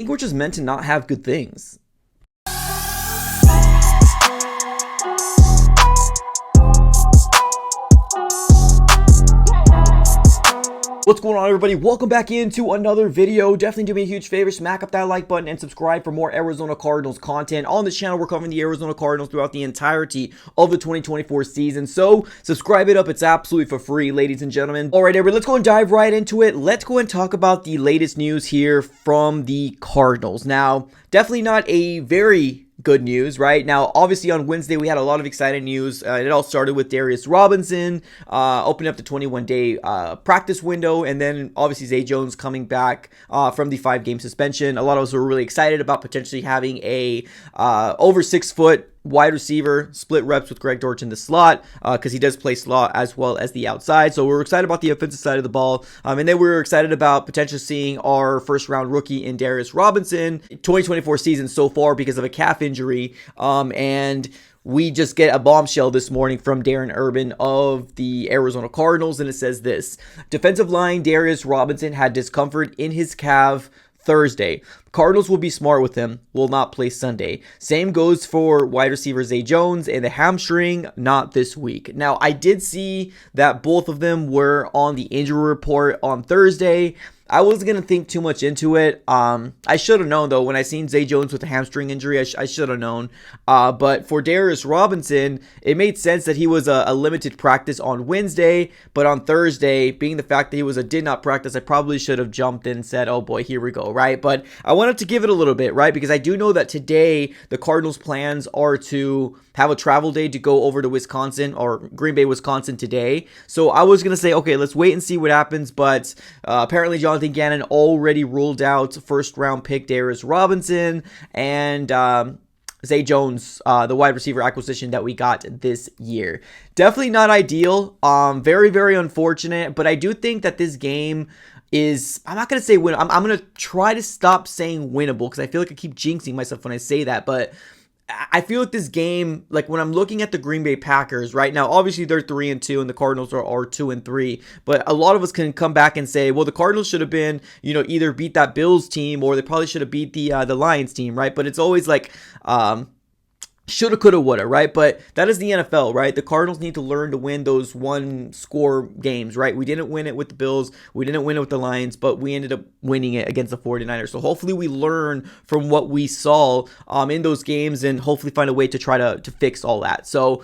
think we're just meant to not have good things. What's going on, everybody? Welcome back into another video. Definitely do me a huge favor, smack up that like button and subscribe for more Arizona Cardinals content. On this channel, we're covering the Arizona Cardinals throughout the entirety of the 2024 season. So subscribe it up. It's absolutely for free, ladies and gentlemen. All right, everybody, let's go and dive right into it. Let's go and talk about the latest news here from the Cardinals. Now, definitely not a very good news, right? Now, obviously on Wednesday, we had a lot of exciting news. It all started with Darius Robinson opening up the 21-day practice window, and then obviously Zay Jones coming back from the 5-game suspension. A lot of us were really excited about potentially having a over 6-foot wide receiver, split reps with Greg Dortch in the slot, because he does play slot as well as the outside. So we're excited about the offensive side of the ball. And then we're excited about potentially seeing our first round rookie in Darius Robinson 2024 season so far because of a calf injury. And we just get a bombshell this morning from Darren Urban of the Arizona Cardinals, and it says this: defensive line Darius Robinson had discomfort in his calf Thursday. Cardinals will be smart with him, will not play Sunday. Same goes for wide receiver Zay Jones and the hamstring, not this week. Now, I did see that both of them were on the injury report on Thursday. I wasn't going to think too much into it. I should have known, though. When I seen Zay Jones with a hamstring injury, I should have known. But for Darius Robinson, it made sense that he was a limited practice on Wednesday. But on Thursday, being the fact that he was a did not practice, I probably should have jumped in and said, oh boy, here we go, right? But I wanted to give it a little bit, right? Because I do know that today, the Cardinals' plans are to have a travel day to go over to Wisconsin or Green Bay, Wisconsin today. So I was going to say, okay, let's wait and see what happens. But apparently, Jonathan Gannon already ruled out first round pick Darius Robinson and Zay Jones, the wide receiver acquisition that we got this year. Definitely not ideal. Very, very unfortunate. But I do think that this game is, I'm not going to say win. I'm going to try to stop saying winnable because I feel like I keep jinxing myself when I say that. But I feel like this game, like when I'm looking at the Green Bay Packers right now, obviously they're 3-2 and the Cardinals are 2-3. But a lot of us can come back and say, well, the Cardinals should have been, either beat that Bills team or they probably should have beat the Lions team, right? But it's always like, shoulda, coulda, woulda, right? But that is the NFL, right? The Cardinals need to learn to win those one-score games, right? We didn't win it with the Bills. We didn't win it with the Lions, but we ended up winning it against the 49ers. So hopefully we learn from what we saw in those games and hopefully find a way to try to fix all that. So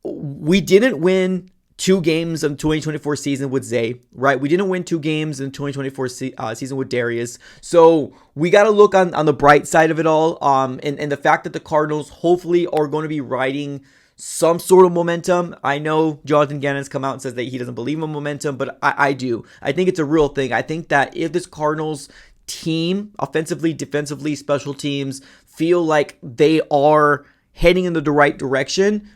we didn't win 2 games in the 2024 season with Zay, right? We didn't win 2 games in the 2024 season with Darius. So we got to look on the bright side of it all. And the fact that the Cardinals hopefully are going to be riding some sort of momentum. I know Jonathan Gannon's come out and says that he doesn't believe in momentum, but I do. I think it's a real thing. I think that if this Cardinals team, offensively, defensively, special teams, feel like they are heading in the right direction,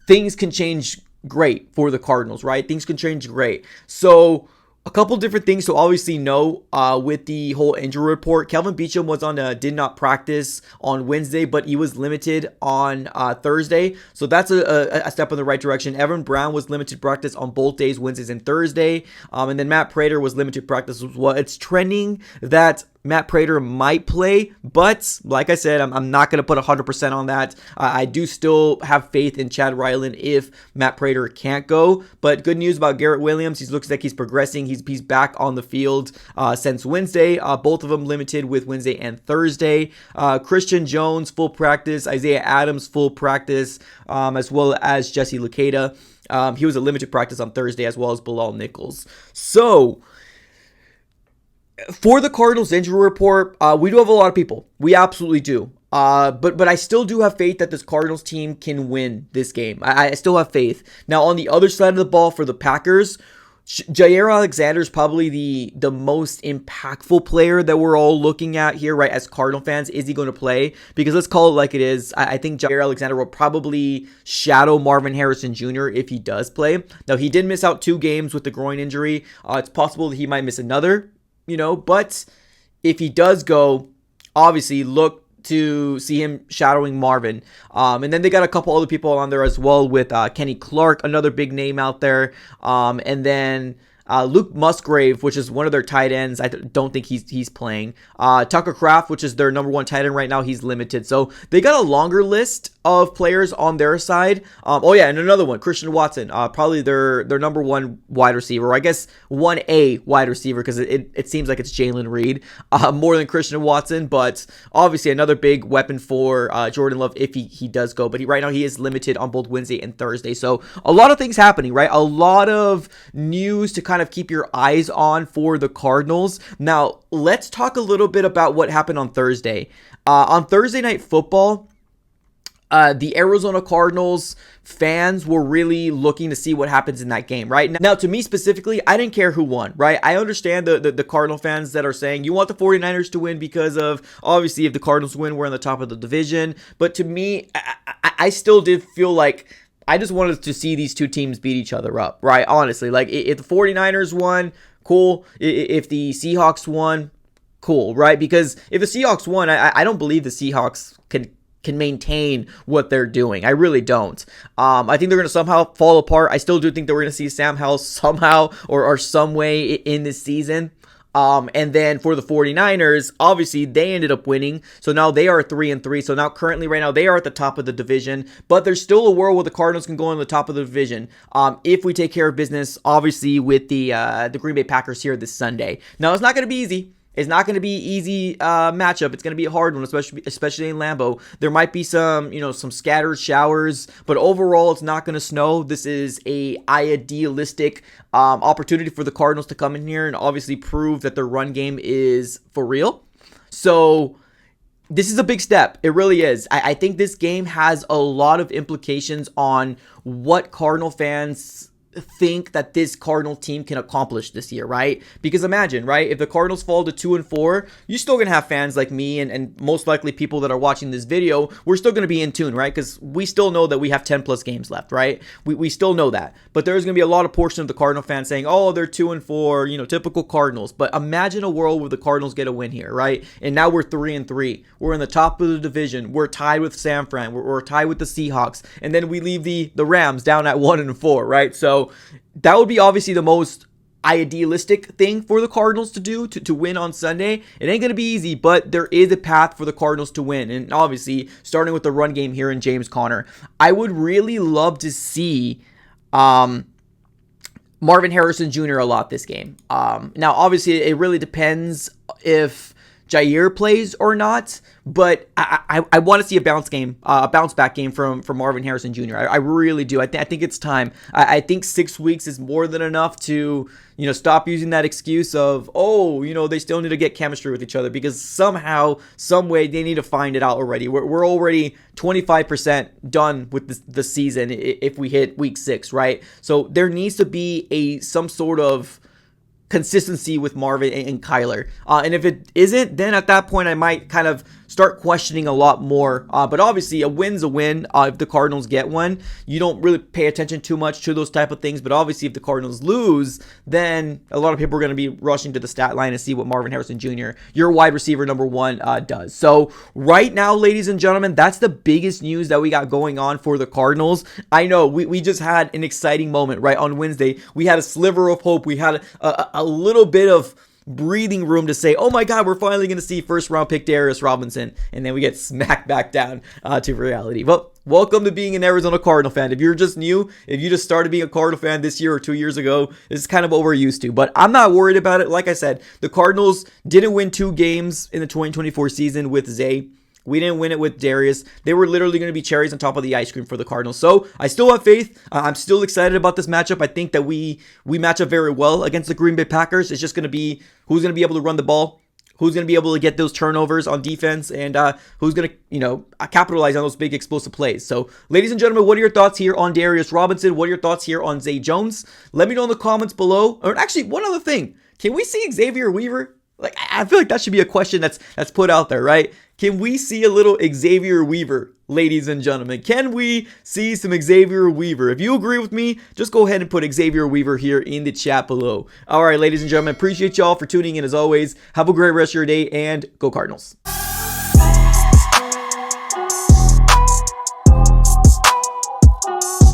things can change great for the Cardinals, right? Things can change great. So a couple different things to obviously know with the whole injury report. Kelvin Beachum was on did not practice on Wednesday, but he was limited on Thursday. So that's a step in the right direction. Evan Brown was limited practice on both days, Wednesdays and Thursday. And then Matt Prater was limited practice as well. It's trending that Matt Prater might play, but like I said, I'm not going to put 100% on that. I do still have faith in Chad Ryland if Matt Prater can't go. But good news about Garrett Williams. He looks like he's progressing. He's back on the field since Wednesday. Both of them limited with Wednesday and Thursday. Christian Jones, full practice. Isaiah Adams, full practice, as well as Jesse Luketa. He was a limited practice on Thursday, as well as Bilal Nichols. So for the Cardinals injury report, we do have a lot of people. We absolutely do. But I still do have faith that this Cardinals team can win this game. I still have faith. Now, on the other side of the ball for the Packers, Jair Alexander is probably the most impactful player that we're all looking at here, right? As Cardinal fans, is he going to play? Because let's call it like it is. I think Jair Alexander will probably shadow Marvin Harrison Jr. if he does play. Now, he did miss out 2 games with the groin injury. It's possible that he might miss another. But if he does go, obviously look to see him shadowing Marvin. And then they got a couple other people on there as well with Kenny Clark, another big name out there. And then Luke Musgrave, which is one of their tight ends, I don't think he's playing. Tucker Kraft, which is their number one tight end right now, he's limited. So they got a longer list of players on their side. Oh yeah, and another one, Christian Watson, probably their number one wide receiver, or I guess 1A wide receiver, because it seems like it's Jalen Reed more than Christian Watson, but obviously another big weapon for Jordan Love if he does go. But right now he is limited on both Wednesday and Thursday. So a lot of things happening, right? A lot of news to kind of keep your eyes on for the Cardinals. Now, let's talk a little bit about what happened on Thursday. On Thursday Night Football, the Arizona Cardinals fans were really looking to see what happens in that game, right? Now, to me specifically, I didn't care who won, right? I understand the Cardinal fans that are saying you want the 49ers to win because of, obviously, if the Cardinals win, we're on the top of the division. But to me, I still did feel like I just wanted to see these two teams beat each other up, right? Honestly, like if the 49ers won, cool. If the Seahawks won, cool, right? Because if the Seahawks won, I don't believe the Seahawks can maintain what they're doing. I really don't. I think they're going to somehow fall apart. I still do think that we're going to see Sam Howell somehow or some way in this season. And then for the 49ers, obviously they ended up winning. So now they are 3-3. So now currently right now they are at the top of the division, but there's still a world where the Cardinals can go on the top of the division. If we take care of business, obviously with the Green Bay Packers here this Sunday. Now it's not going to be easy. It's not going to be easy matchup. It's going to be a hard one, especially in Lambeau. There might be some scattered showers, but overall, it's not going to snow. This is a idealistic opportunity for the Cardinals to come in here and obviously prove that their run game is for real. So this is a big step. It really is. I think this game has a lot of implications on what Cardinal fans think that this Cardinal team can accomplish this year, right? Because imagine, right, if the Cardinals fall to 2-4, you're still gonna have fans like me and most likely people that are watching this video. We're still gonna be in tune, right? Because we still know that we have 10 plus games left, right? We still know that, but there's gonna be a lot of portion of the Cardinal fans saying, oh, they're 2-4, typical Cardinals. But imagine a world where the Cardinals get a win here, right? And now we're 3-3. We're in the top of the division. We're tied with San Fran. We're tied with the Seahawks, and then we leave the Rams down at 1-4, right? So that would be obviously the most idealistic thing for the Cardinals to do to win on Sunday. It ain't going to be easy, but there is a path for the Cardinals to win. And obviously, starting with the run game here in James Conner, I would really love to see Marvin Harrison Jr. a lot this game. Now, obviously, it really depends if Jair plays or not, but I want to see a bounce back game from Marvin Harrison Jr. I really do. I think it's time. I think 6 weeks is more than enough to stop using that excuse of, they still need to get chemistry with each other, because somehow, some way they need to find it out already. We're already 25% done with the season if we hit week 6, right? So there needs to be some sort of consistency with Marvin and Kyler. And if it isn't, then at that point I might kind of start questioning a lot more. But obviously a win's a win. If the Cardinals get one, you don't really pay attention too much to those type of things. But obviously if the Cardinals lose, then a lot of people are going to be rushing to the stat line and see what Marvin Harrison Jr., your wide receiver number 1, does. So right now, ladies and gentlemen, that's the biggest news that we got going on for the Cardinals. I know we just had an exciting moment, right? On Wednesday, we had a sliver of hope. We had a little bit of breathing room to say, oh my God, we're finally going to see first round pick Darius Robinson. And then we get smacked back down to reality. But welcome to being an Arizona Cardinal fan. If you're just new, if you just started being a Cardinal fan this year or 2 years ago, this is kind of what we're used to. But I'm not worried about it. Like I said, the Cardinals didn't win 2 games in the 2024 season with Zay. We didn't win it with Darius. They were literally going to be cherries on top of the ice cream for the Cardinals. So I still have faith. I'm still excited about this matchup. I think that we match up very well against the Green Bay Packers. It's just going to be who's going to be able to run the ball, who's going to be able to get those turnovers on defense, and who's going to, capitalize on those big explosive plays. So, ladies and gentlemen, what are your thoughts here on Darius Robinson? What are your thoughts here on Zay Jones? Let me know in the comments below. Or actually, one other thing. Can we see Xavier Weaver? I feel like that should be a question that's put out there, right? Can we see a little Xavier Weaver, ladies and gentlemen? Can we see some Xavier Weaver? If you agree with me, just go ahead and put Xavier Weaver here in the chat below. All right, ladies and gentlemen, appreciate y'all for tuning in as always. Have a great rest of your day, and go Cardinals.